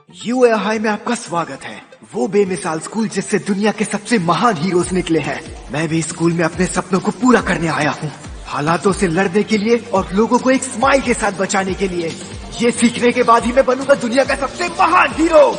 UA high में आपका स्वागत है। वो बेमिसाल स्कूल जिससे दुनिया के सबसे महान हीरोज निकले हैं। मैं भी इस स्कूल में अपने सपनों को पूरा करने आया हूँ, हालातों से लड़ने के लिए और लोगों को एक स्माइल के साथ बचाने के लिए। ये सीखने के बाद ही मैं बनूंगा दुनिया का सबसे महान हीरो।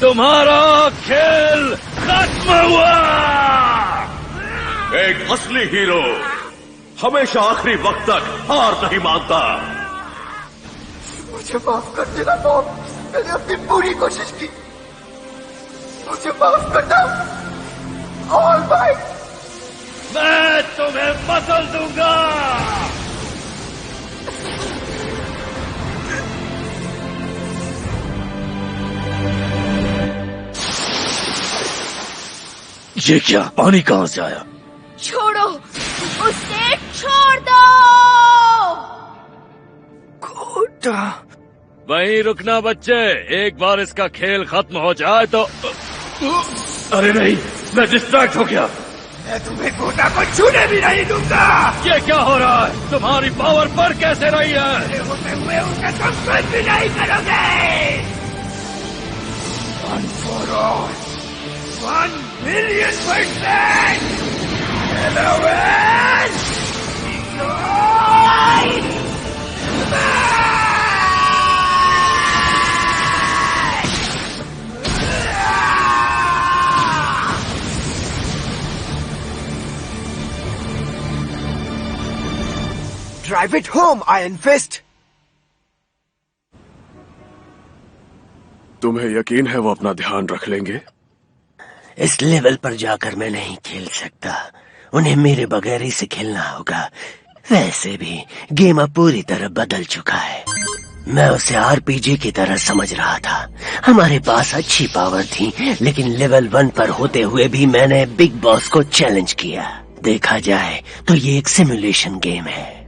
तुम्हारा खेल खत्म हुआ। एक असली हीरो हमेशा आखिरी वक्त तक हार नहीं मानता। मुझे माफ कर देना बॉब, मैंने अपनी पूरी कोशिश की। मुझे माफ करना ऑल माइट। मैं तुम्हें बदल दूंगा। ये क्या, पानी कहां से आया? छोड़ो उसे, छोड़ दो। कोटा, वहीं रुकना बच्चे, एक बार इसका खेल खत्म हो जाए तो। अरे नहीं, मैं डिस्ट्रैक्ट हो गया। मैं तुम्हें कोटा को छूने भी नहीं दूंगा। ये क्या हो रहा है? तुम्हारी पावर बढ़ कैसे रही है? होते हुए उसे तुम कुछ भी नहीं करोगे। 1 for all, 1,000,000%. Eleven! Nine! Drive it home, Iron Fist! तुम्हें यकीन है वो अपना ध्यान रख लेंगे? इस लेवल पर जाकर मैं नहीं खेल सकता, उन्हें मेरे बगैर ही से खेलना होगा। वैसे भी गेम अब पूरी तरह बदल चुका है। मैं उसे आरपीजी की तरह समझ रहा था। हमारे पास अच्छी पावर थी, लेकिन लेवल 1 पर होते हुए भी मैंने बिग बॉस को चैलेंज किया। देखा जाए तो ये एक सिमुलेशन गेम है।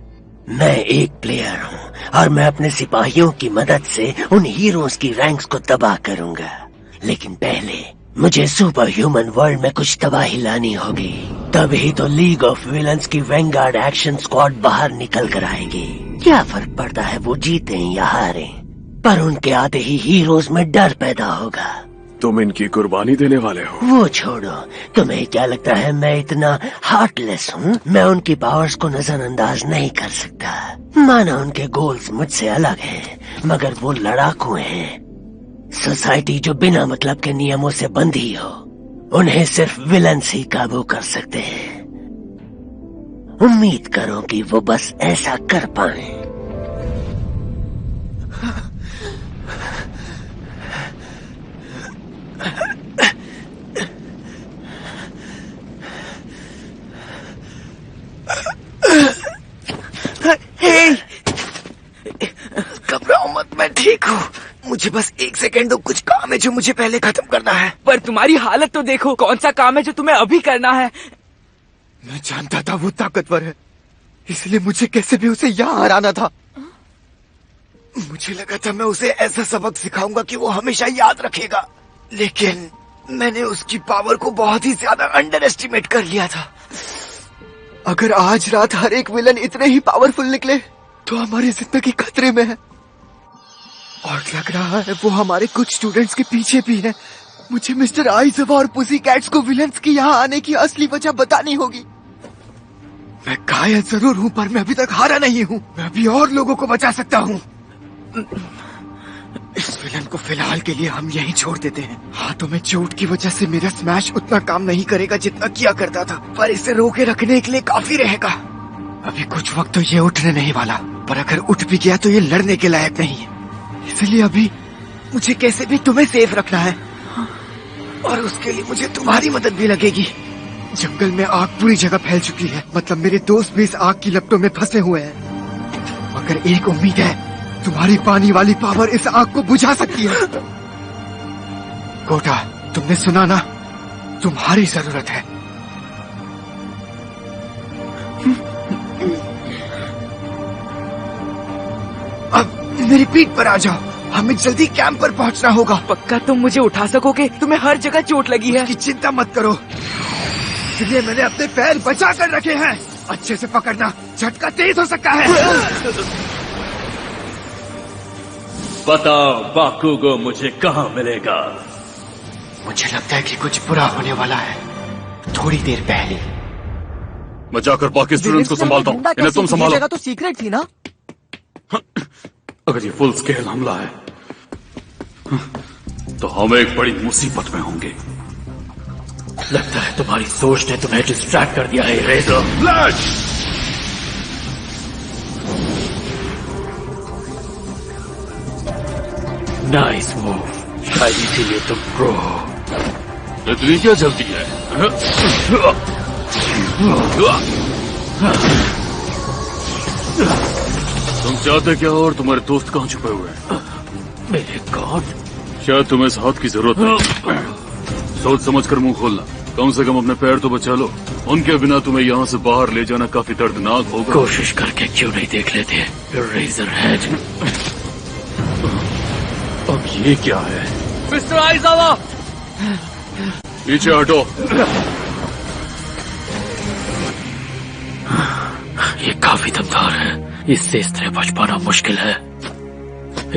मैं एक प्लेयर हूँ और मैं अपने सिपाहियों की मदद से उन हीरोज की रैंक्स को तबाह करूंगा। लेकिन पहले मुझे सुपर ह्यूमन वर्ल्ड में कुछ तबाही लानी होगी, तभी तो लीग ऑफ विलन्स की वैंगार्ड एक्शन स्क्वाड बाहर निकल कर आएगी। क्या फर्क पड़ता है वो जीते या हारे, पर उनके आते ही हीरोज में डर पैदा होगा। तुम इनकी कुर्बानी देने वाले हो? वो छोड़ो, तुम्हें क्या लगता है मैं इतना हार्टलेस हूँ? मैं उनकी पावर्स को नजरअंदाज नहीं कर सकता। माना उनके गोल्स मुझसे अलग हैं, मगर वो लड़ाकू हैं। सोसाइटी जो बिना मतलब के नियमों से बंधी हो, उन्हें सिर्फ विलन्स ही काबू कर सकते हैं। उम्मीद करो कि वो बस ऐसा कर पाए। घबराओ मत, मैं ठीक हूँ। मुझे बस 1 सेकेंड दो, कुछ काम है जो मुझे पहले खत्म करना है। पर तुम्हारी हालत तो देखो, कौन सा काम है जो तुम्हें अभी करना है? मैं जानता था वो ताकतवर है, इसलिए मुझे कैसे भी उसे यहाँ हराना था। मुझे लगा था मैं उसे ऐसा सबक सिखाऊंगा कि वो हमेशा याद रखेगा, लेकिन मैंने उसकी पावर को बहुत ही ज्यादा अंडर एस्टिमेट कर लिया था। अगर आज रात हर एक विलन इतने ही पावरफुल निकले तो हमारी जिंदगी खतरे में है। और लग रहा है वो हमारे कुछ स्टूडेंट्स के पीछे भी है। मुझे मिस्टर आइज़वा और पुसी कैट्स को विलन्स की यहाँ आने की असली वजह बतानी होगी। मैं घायल जरूर हूँ पर मैं अभी तक हारा नहीं हूँ। मैं अभी और लोगों को बचा सकता हूँ। इस विलन को फिलहाल के लिए हम यहीं छोड़ देते हैं। हाथों में चोट की वजह से मेरा स्मैश उतना काम नहीं करेगा जितना किया करता था, पर इसे रोके रखने के लिए काफी रहेगा। अभी कुछ वक्त तो ये उठने नहीं वाला, पर अगर उठ भी गया तो ये लड़ने के लायक नहीं है। इसलिए अभी मुझे कैसे भी तुम्हें सेफ रखना है, और उसके लिए मुझे तुम्हारी मदद भी लगेगी। जंगल में आग पूरी जगह फैल चुकी है, मतलब मेरे दोस्त भी इस आग की लपटों में फंसे हुए हैं। मगर एक उम्मीद है, तुम्हारी पानी वाली पावर इस आग को बुझा सकती है। कोटा, तुमने सुना ना, तुम्हारी जरूरत है। अब मेरी पीठ पर आ जाओ, हमें जल्दी कैंप पर पहुंचना होगा। पक्का तुम मुझे उठा सकोगे? तुम्हें हर जगह चोट लगी है। उसकी चिंता मत करो, इसलिए मैंने अपने पैर बचा कर रखे हैं। अच्छे से पकड़ना, झटका तेज हो सकता है। बताओ बाकुगो मुझे कहाँ मिलेगा? मुझे लगता है कि कुछ बुरा होने वाला है। थोड़ी देर पहले मैं जाकर बाकी स्टूडेंट्स को संभालता हूँ, इन्हें तुम संभालो। जगह तो सीक्रेट थी ना? अगर ये फुल स्केल हमला है तो हम एक बड़ी मुसीबत में होंगे। लगता है तुम्हारी सोच ने तुम्हें डिस्ट्रैक्ट कर दिया है रेजर। फ्लैश! नाइस मूव, शायद इसीलिए तुम प्रो हो। इतनी क्या जल्दी है? तुम चाहते क्या और तुम्हारे दोस्त कहाँ छुपे हुए हैं? मेरे गॉड, शायद तुम्हें इस हाथ की जरूरत है। सोच समझ कर मुंह खोलना, कम से कम अपने पैर तो बचा लो। उनके बिना तुम्हें यहाँ से बाहर ले जाना काफी दर्दनाक होगा। कोशिश करके क्यों नहीं देख लेते रेजर हेड? अब ये क्या है? मिस्टर आइज़वा! पीछे हटो। ये काफी दमदार है, इससे इस तरह बच पाना मुश्किल है।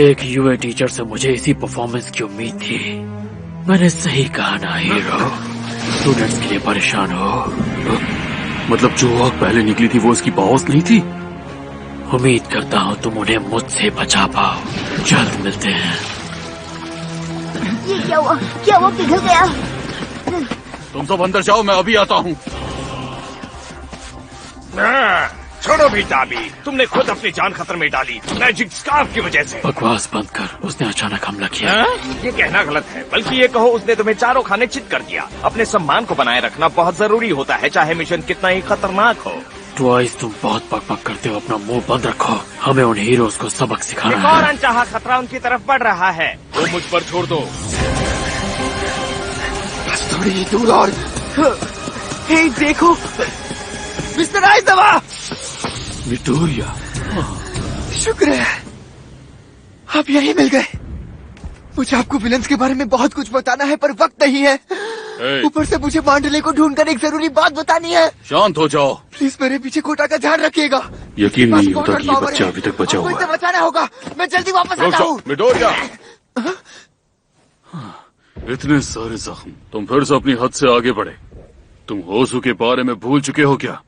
एक यूए टीचर से मुझे इसी परफॉर्मेंस की उम्मीद थी। मैंने सही कहा ना हीरो, स्टूडेंट्स के लिए परेशान हो। मतलब जो आग पहले निकली थी वो इसकी बॉस नहीं थी? उम्मीद करता हूँ तुम उन्हें मुझसे बचा पाओ। जल्द मिलते हैं। ये क्या हुआ? क्या वो पिघल गया? तुम सब अंदर जाओ, मैं अभी आता हूँ। छोड़ो भी ताबी, तुमने खुद अपनी जान खतरे में डाली मैजिक स्कार्फ की वजह से। बकवास बंद कर, उसने अचानक हमला किया। ये कहना गलत है, बल्कि ये कहो उसने तुम्हें चारों खाने चित कर दिया। अपने सम्मान को बनाए रखना बहुत जरूरी होता है, चाहे मिशन कितना ही खतरनाक हो। ट्वाइस, तुम बहुत बकबक करते हो, अपना मुंह बंद रखो। हमें उन हीरोज को सबक एक सिखाना और है। अनचाहा खतरा उनकी तरफ बढ़ रहा है। वो मुझ पर छोड़ दो। बस थोड़ी ही दूर और। हे देखो, मिस्टर आइज़वा! विक्टोरिया, शुक्र है आप यहीं मिल गए। मुझे आपको विलन्स के बारे में बहुत कुछ बताना है, पर वक्त नहीं है। ऊपर से मुझे मांडले को ढूंढकर एक जरूरी बात बतानी है। शांत हो जाओ। प्लीज मेरे पीछे कोटा का ध्यान रखिएगा। यकीन नहीं होता पासपोर्ट कि ये और बच्चा पावर अभी तक है। बचा आपको हुआ इसे है। बचाना होगा। मैं जल्दी वापस आता हूँ। विक्टोरिया, इतने सारे जख्म, तुम फिर से अपनी हद से आगे बढ़े। तुम होसू के बारे में भूल चुके हो क्या?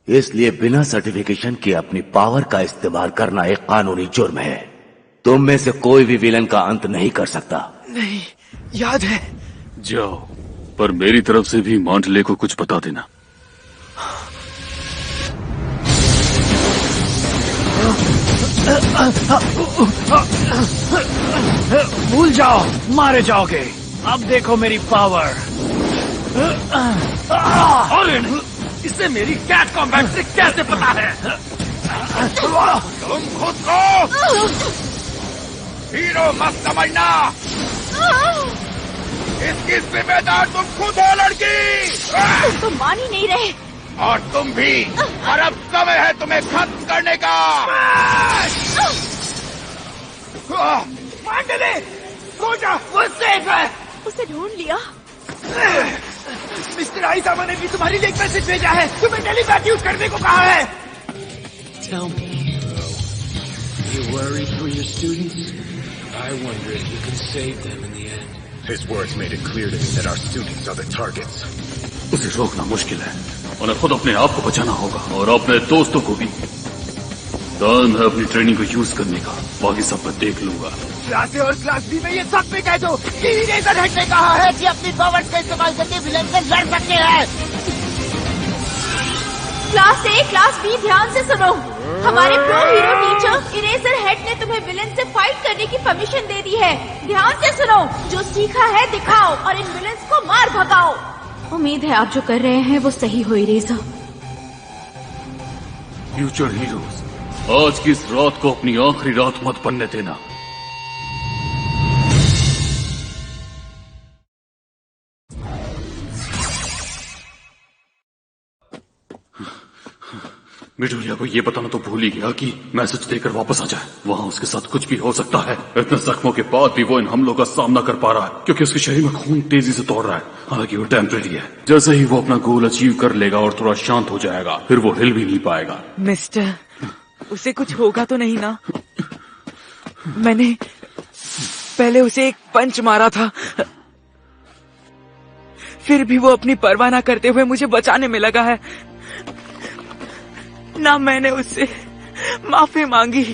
इसलिए बिना सर्टिफिकेशन के अपनी पावर का इस्तेमाल करना एक कानूनी जुर्म है। तुम में से कोई भी विलन का अंत नहीं कर सकता। नहीं, याद है। जाओ, पर मेरी तरफ से भी मांडले को कुछ बता देना। भूल जाओ, मारे जाओगे। अब देखो मेरी पावर। और इसे मेरी कैट कॉम्बैट से कैसे पता है? तुम खुद को हीरो मत समझना, इसकी जिम्मेदार तुम खुद हो लड़की। तुम तो मान ही नहीं रहे। और तुम भी। और अब समय है तुम्हें खत्म करने का। मैंडेले, सो जा, वो सेफ है। उसे ढूंढ लिया। मिस्टर आइजामा ने भी तुम्हारी लिए एक मैसेज भेजा है। तुम्हें टेलीपैथ यूज करने को कहा है। Tell me, you worried for your students? I wonder if you can save them in the end. His words made it clear to me that our students are the targets. उसे रोकना मुश्किल है। उन्हें खुद अपने आप को बचाना होगा और अपने दोस्तों को भी। टाइम है अपनी ट्रेनिंग को यूज करने का। बाकी सब मैं देख लूंगा। क्लास ए और क्लास बी में ये सब पे कह दो कि इरेजर हेड ने कहा है कि अपनी पावर्स का इस्तेमाल करके विलेन से लड़ सकते हैं। क्लास ए, क्लास बी, ध्यान से सुनो। हमारे pro hero teacher eraser head ने तुम्हें विलेन से फाइट करने की परमिशन दे दी है। ध्यान से सुनो, जो सीखा है दिखाओ और इन विलेन्स को मार भगाओ। उम्मीद है आप जो कर रहे हैं वो सही हो इरेजर। फ्यूचर हीरोज, आज की इस रात को अपनी आखिरी रात मत बनने देना। मिडोरिया को ये बताना तो भूल ही गया कि मैसेज देकर वापस आ जाए। वहाँ उसके साथ कुछ भी हो सकता है। इतने जख्मों के बाद भी वो इन हमलों का सामना कर पा रहा है क्योंकि उसके शरीर में खून तेजी से दौड़ रहा है। हालांकि वो टेम्परेरी है। जैसे ही वो अपना गोल अचीव कर लेगा और थोड़ा शांत हो जाएगा, फिर वो हिल भी नहीं पाएगा। मिस्टर, उसे कुछ होगा तो नहीं ना? मैंने पहले उसे एक पंच मारा था, फिर भी वो अपनी परवाह न करते हुए मुझे बचाने में लगा है। ना मैंने उससे माफी मांगी,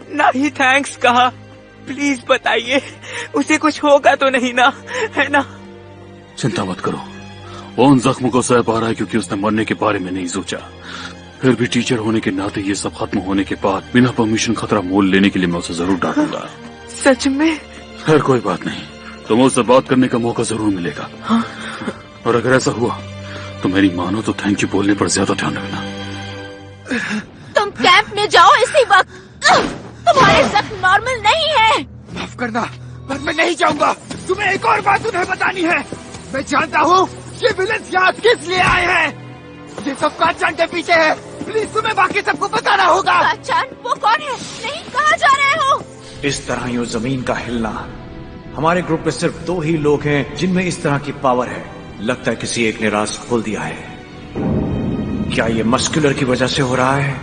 ना ही थैंक्स कहा। प्लीज बताइए, उसे कुछ होगा तो नहीं ना, है ना? चिंता मत करो, वो उन जख्मों को सह पा रहा है क्योंकि उसने मरने के बारे में नहीं सोचा। फिर भी टीचर होने के नाते ये सब खत्म होने के बाद बिना परमिशन खतरा मोल लेने के लिए मैं उसे जरूर डांटूंगा। सच में? खैर कोई बात नहीं, तुम्हें उससे बात करने का मौका जरूर मिलेगा। हाँ? और अगर ऐसा हुआ तो मेरी मानो तो थैंक यू बोलने पर ज्यादा ध्यान रखना। तुम कैंप में जाओ इसी वक्त। तुम्हारे जख्म नॉर्मल नहीं है। माफ करना, पर मैं नहीं जाऊंगा। तुम्हें एक और बात उन्हें बतानी है। मैं जानता हूँ ये विलेन्स यहाँ किस लिए आए हैं। ये सब काचान के पीछे है। प्लीज तुम्हें बाकी सबको बताना होगा। काचान? वो कौन है? नहीं, कहाँ जा रहे हो? इस तरह यूं जमीन का हिलना। हमारे ग्रुप में सिर्फ 2 ही लोग हैं जिनमें इस तरह की पावर है। लगता है किसी एक ने राज खोल दिया है। क्या ये मस्कुलर की वजह से हो रहा है?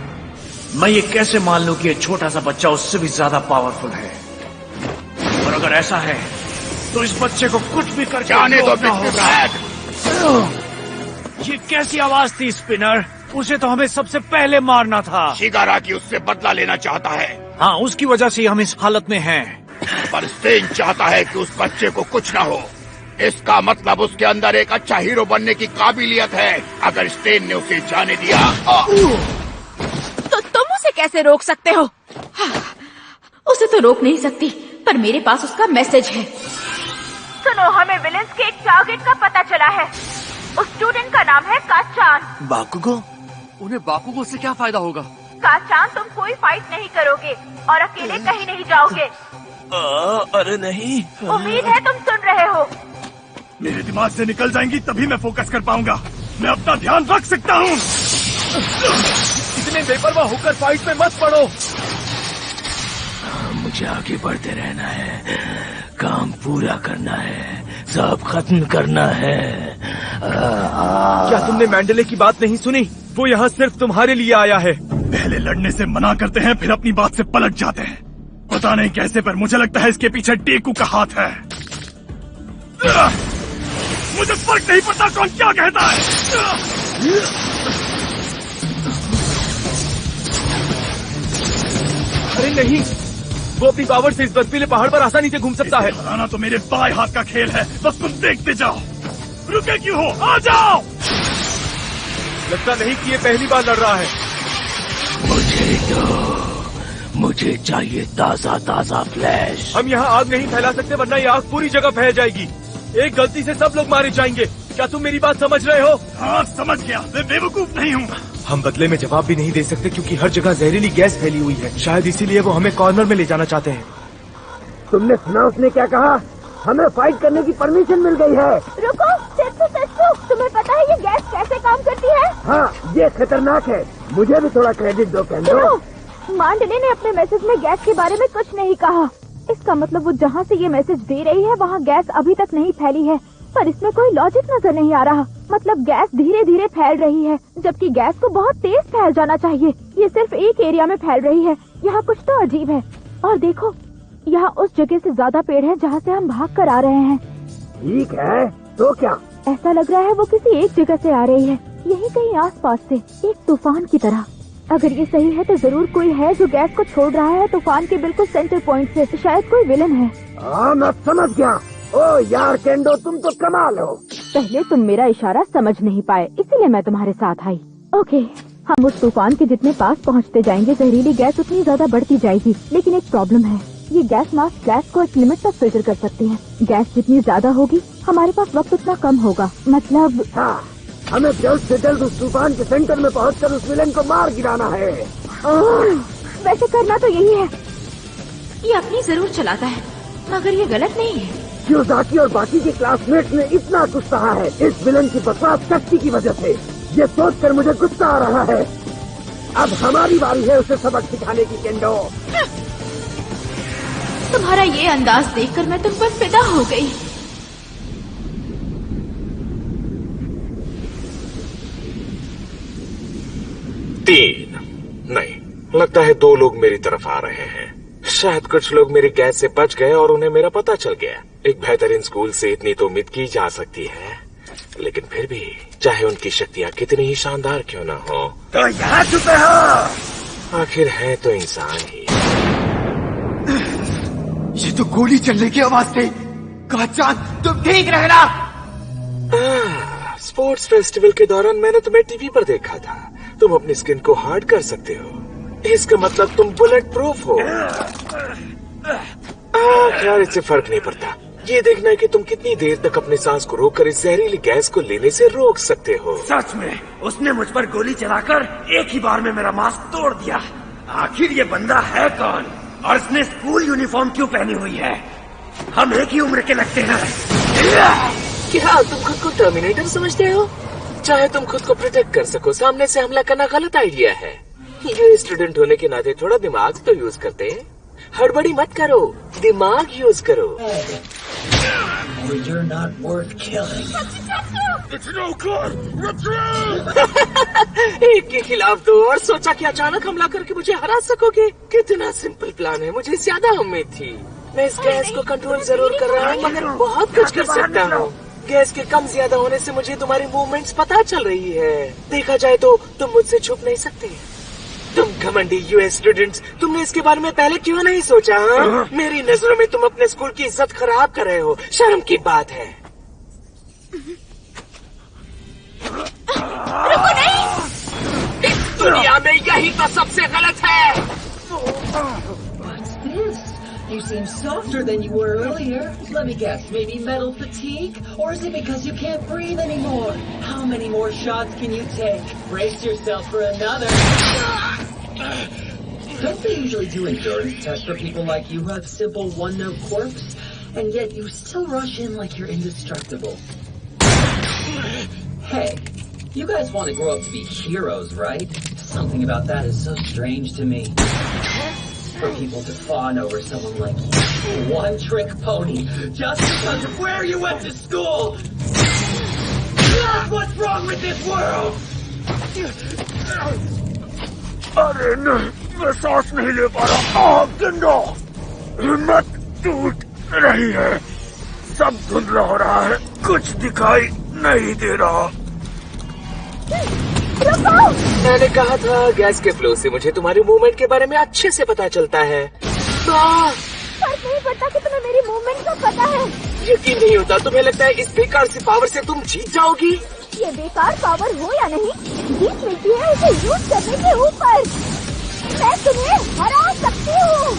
मैं ये कैसे मान लूं कि ये छोटा सा बच्चा उससे भी ज्यादा पावरफुल है? और अगर ऐसा है तो इस बच्चे को कुछ भी करके जाने दो होगा। ये कैसी आवाज थी स्पिनर? उसे तो हमें सबसे पहले मारना था। शिगाराकी उससे बदला लेना चाहता है। हाँ, उसकी वजह से हम इस हालत में हैं। पर स्टेन चाहता है कि उस बच्चे को कुछ ना हो। इसका मतलब उसके अंदर एक अच्छा हीरो बनने की काबिलियत है। अगर स्टेन ने उसे जाने दिया तो तुम उसे कैसे रोक सकते हो? उसे तो रोक नहीं सकती, पर मेरे पास उसका मैसेज है। सुनो, हमें विलेंस के एक टारगेट का पता चला है। उस स्टूडेंट का नाम है काचान। बाकुगो? उन्हें बाकुगो से क्या फायदा होगा? काचान, तुम कोई फाइट नहीं करोगे और अकेले कहीं नहीं जाओगे। अरे नहीं। उम्मीद है तुम सुन रहे हो। मेरे दिमाग से निकल जाएंगी तभी मैं फोकस कर पाऊंगा। मैं अपना ध्यान रख सकता हूँ। इतने बेपरवाह होकर फाइट में मत पड़ो। मुझे आगे बढ़ते रहना है, काम पूरा करना है, सब खत्म करना है। क्या तुमने मैंडेले की बात नहीं सुनी? वो यहाँ सिर्फ तुम्हारे लिए आया है। पहले लड़ने से मना करते हैं, फिर अपनी बात से पलट जाते हैं। पता नहीं कैसे, पर मुझे लगता है इसके पीछे डेकू का हाथ है। मुझे फर्क नहीं पड़ता कौन क्या कहता है। अरे नहीं, वो अपनी पावर से इस बर्फीले पहाड़ पर आसानी से घूम सकता है। हराना तो मेरे बाएं हाथ का खेल है, बस तुम देखते जाओ। रुके क्यों हो, आ जाओ। लगता नहीं कि ये पहली बार लड़ रहा है। मुझे चाहिए ताजा ताजा फ्लैश। हम यहाँ आग नहीं फैला सकते, वरना ये आग पूरी जगह फैल जाएगी। एक गलती से सब लोग मारे जाएंगे। क्या तुम मेरी बात समझ रहे हो? हाँ, समझ गया। मैं बेवकूफ नहीं हूँ। हम बदले में जवाब भी नहीं दे सकते क्योंकि हर जगह जहरीली गैस फैली हुई है। शायद इसीलिए वो हमें कॉर्नर में ले जाना चाहते हैं। तुमने सुना उसने क्या कहा? हमें फाइट करने की परमिशन मिल गई है। रुको, सेत्सु, तुम्हें पता है ये गैस कैसे काम करती है? हाँ, ये खतरनाक है। मुझे भी थोड़ा क्रेडिट दो केंडो। मांडले ने अपने मैसेज में गैस के बारे में कुछ नहीं कहा। इसका मतलब वो जहाँ से ये मैसेज दे रही है वहाँ गैस अभी तक नहीं फैली है, पर इसमें कोई लॉजिक नजर नहीं आ रहा। मतलब गैस धीरे धीरे फैल रही है, जबकि गैस को बहुत तेज फैल जाना चाहिए। ये सिर्फ एक एरिया में फैल रही है। यहाँ कुछ तो अजीब है। और देखो, यहाँ उस जगह से ज्यादा पेड़ है जहाँ से हम भाग कर आ रहे हैं। ठीक है, तो क्या? ऐसा लग रहा है वो किसी एक जगह से आ रही है, यही कहीं आसपास से, एक तूफान की तरह। अगर ये सही है तो जरूर कोई है जो गैस को छोड़ रहा है तूफान के बिल्कुल सेंटर पॉइंट से। शायद कोई विलन है। हाँ, मैं समझ गया। ओ यार केंडो, तुम तो कमाल हो। पहले तुम मेरा इशारा समझ नहीं पाए, इसीलिए मैं तुम्हारे साथ आई। ओके, हम उस तूफान के जितने पास पहुंचते जाएंगे जहरीली गैस उतनी ज्यादा बढ़ती जाएगी। लेकिन एक प्रॉब्लम है, ये गैस मास्क गैस को एक लिमिट तक फिल्टर कर सकते हैं। गैस जितनी ज्यादा होगी हमारे पास वक्त उतना कम होगा। मतलब हाँ, हमें जल्द से जल्द उस तूफान के सेंटर में पहुंचकर उस विलेन को मार गिराना है। वैसे करना तो यही है। ये अपनी जरूर चलाता है, मगर ये गलत नहीं है। क्योजाकी और बाकी के क्लासमेट्स ने इतना कुछ कहा है इस विलन की बकवास शक्ति की वजह से। ये सोचकर मुझे गुस्सा आ रहा है। अब हमारी बारी है उसे सबक सिखाने की केंडो। तुम्हारा ये अंदाज देखकर मैं तुम पर फिदा हो गई। नहीं, लगता है 2 लोग मेरी तरफ आ रहे हैं। शायद कुछ लोग मेरी गैस से बच गए और उन्हें मेरा पता चल गया। एक बेहतरीन स्कूल से इतनी तो उम्मीद की जा सकती है, लेकिन फिर भी चाहे उनकी शक्तियाँ कितनी ही शानदार क्यों न हो, तो यहाँ छुपे हो। आखिर है तो इंसान ही। ये तो गोली चलने की आवाज थी। काचान, तुम ठीक रहना। स्पोर्ट्स फेस्टिवल के दौरान मैंने तुम्हें टीवी पर देखा था। तुम अपनी स्किन को हार्ड कर सकते हो, इसका मतलब तुम बुलेट प्रूफ हो। खैर, इससे फर्क नहीं पड़ता। ये देखना है कि तुम कितनी देर तक अपने सांस को रोककर इस जहरीली गैस को लेने से रोक सकते हो। सच में उसने मुझ पर गोली चलाकर एक ही बार में मेरा मास्क तोड़ दिया। आखिर ये बंदा है कौन और इसने स्कूल यूनिफॉर्म क्यों पहनी हुई है? हम एक ही उम्र के लगते हैं। क्या तुम खुद को टर्मिनेटर समझते हो? चाहे तुम खुद को प्रोटेक्ट कर सको, सामने से हमला करना गलत आइडिया है। ये स्टूडेंट होने के नाते थोड़ा दिमाग तो यूज करते हैं। हड़बड़ी मत करो, दिमाग यूज करो। You're not worth killing. It's no good. Retreat! एक के खिलाफ 2 और सोचा कि अचानक हमला करके मुझे हरा सकोगे। कितना सिंपल प्लान है, मुझे ज्यादा उम्मीद थी। मैं इस गैस को कंट्रोल जरूर कर रहा हूँ, मगर बहुत कुछ कर सकता हूँ। गैस के कम ज्यादा होने से मुझे तुम्हारी मूवमेंट्स पता चल रही है। देखा जाए तो तुम मुझसे छुप नहीं सकते। तुम घमंडी यूएस स्टूडेंट्स, तुमने इसके बारे में पहले क्यों नहीं सोचा? हाँ? मेरी नजरों में तुम अपने स्कूल की इज्जत खराब कर रहे हो। शर्म की बात है। रुको नहीं। इस दुनिया में यही तो सबसे गलत है। What's this? You seem softer than you were earlier. Let me guess, maybe mental fatigue? Or is it because you can't breathe anymore? How many more shots can you take? Brace yourself for another. Don't they usually do endurance tests for people like you who have simple one-note quirks? And yet you still rush in like you're indestructible. Hey, you guys want to grow up to be heroes, right? Something about that is so strange to me. For people to fawn over someone like you, one-trick pony, just because of where you went to school. That's what's wrong with this world. अरे नहीं, मैं सांस नहीं ले पा रहा। केंडो, हिम्मत टूट रही है। सब धुंधला हो रहा है, कुछ दिखाई नहीं दे रहा। मैंने कहा था गैस के फ्लो से मुझे तुम्हारी मूवमेंट के बारे में अच्छे से पता चलता है। फर्क नहीं पड़ता कि तुम्हें मेरी मूवमेंट का पता है। यकीन नहीं होता। तुम्हें लगता है इस बेकार सी पावर से तुम जीत जाओगी? ये बेकार पावर हो या नहीं, जीत मिलती है इसे यूज करने के ऊपर। मैं तुम्हें हरा सकती हूँ।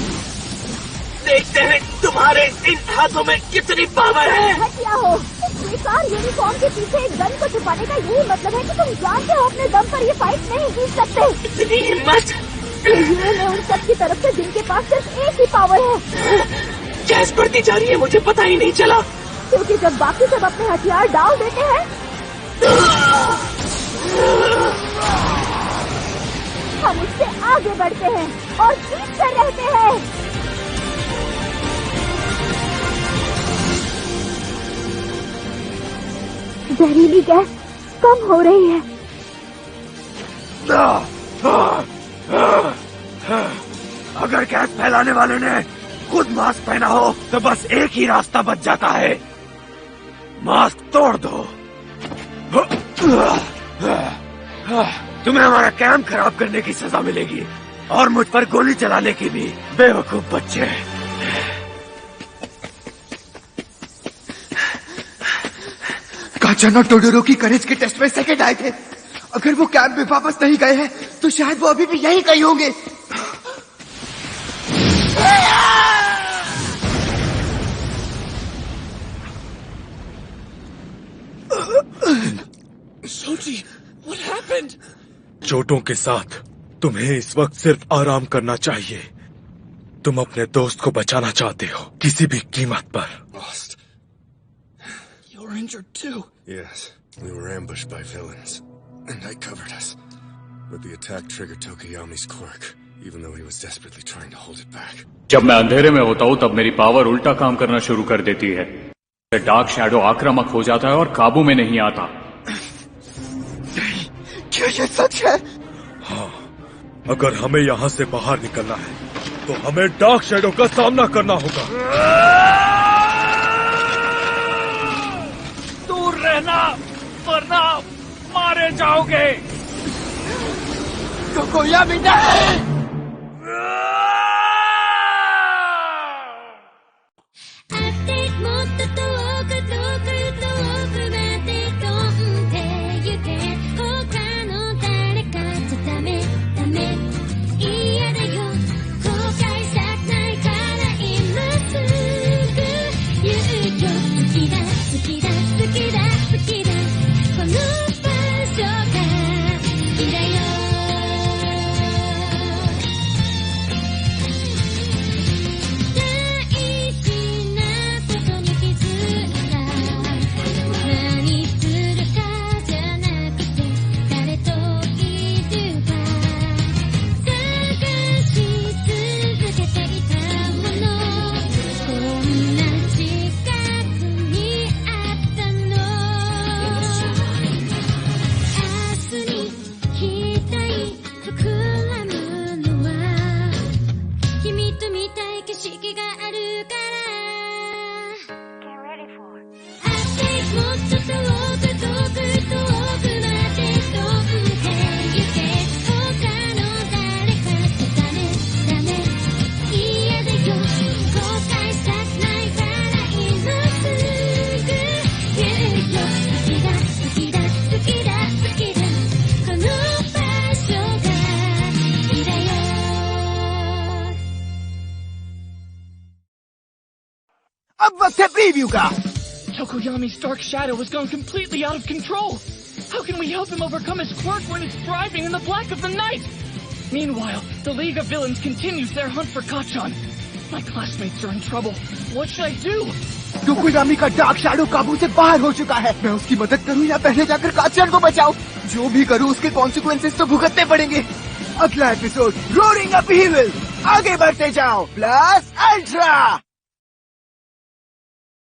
देखते हैं तुम्हारे इन हाथों में कितनी पावर है। क्या हो, इस बेकार यूनिफॉर्म के पीछे एक गन को छुपाने का यही मतलब है कि तुम जानते हो अपने दम पर ये फाइट नहीं जीत सकते। इतनी हिम्मत? मैं उन सब की तरफ से जिनके पास सिर्फ एक ही पावर है। गैस बढ़ती जा रही है, मुझे पता ही नहीं चला। क्योंकि जब बाकी सब अपने हथियार डाल देते हैं हम उससे आगे बढ़ते हैं और जीतते रहते हैं। जहरीली गैस कम हो रही है। अगर गैस फैलाने वाले ने खुद मास्क पहना हो तो बस एक ही रास्ता बच जाता है, मास्क तोड़ दो। तुम्हें हमारा कैंप खराब करने की सजा मिलेगी और मुझ पर गोली चलाने की भी। बेवकूफ बच्चे। काचान और टोडोरो की करेज के टेस्ट में सेकंड आए थे। अगर वो कैंप में वापस नहीं गए हैं तो शायद वो अभी भी यहीं कहीं होंगे। Soji, what happened? चोटों के साथ तुम्हें इस वक्त सिर्फ आराम करना चाहिए। तुम अपने दोस्त को बचाना चाहते हो किसी भी कीमत पर। Lost. You're injured too. Yes, we were ambushed by villains, and I covered us. But the attack triggered Tokiyami's quirk, even though he was desperately trying to hold it back. जब मैं अंधेरे में होता हूँ तब मेरी पावर उल्टा काम करना शुरू कर देती है। डार्क शैडो आक्रामक हो जाता है और काबू में नहीं आता। क्या ये सच है? हाँ, अगर हमें यहाँ से बाहर निकलना है तो हमें डार्क शैडो का सामना करना होगा। दूर रहना वरना मारे जाओगे। कोकोयामी नहीं! अब वक्त है प्रीव्यू का। Tokoyami's dark shadow has gone completely out of control. How can we help him overcome his quirk when he's thriving in the black of the night? Meanwhile, the League of Villains continues their hunt for Kacchan. My classmates are in trouble. What should I do? टोकोयामी का dark shadow काबू से बाहर हो चुका है। मैं उसकी मदद करूं या पहले जाकर काच्चान को बचाऊं? जो भी करूं उसके कॉन्सिक्वेंसेस तो भुगतने पड़ेंगे। अगला एपिसोड रोरिंग अप इविल। आगे बढ़ते जाओ प्लस अल्ट्रा।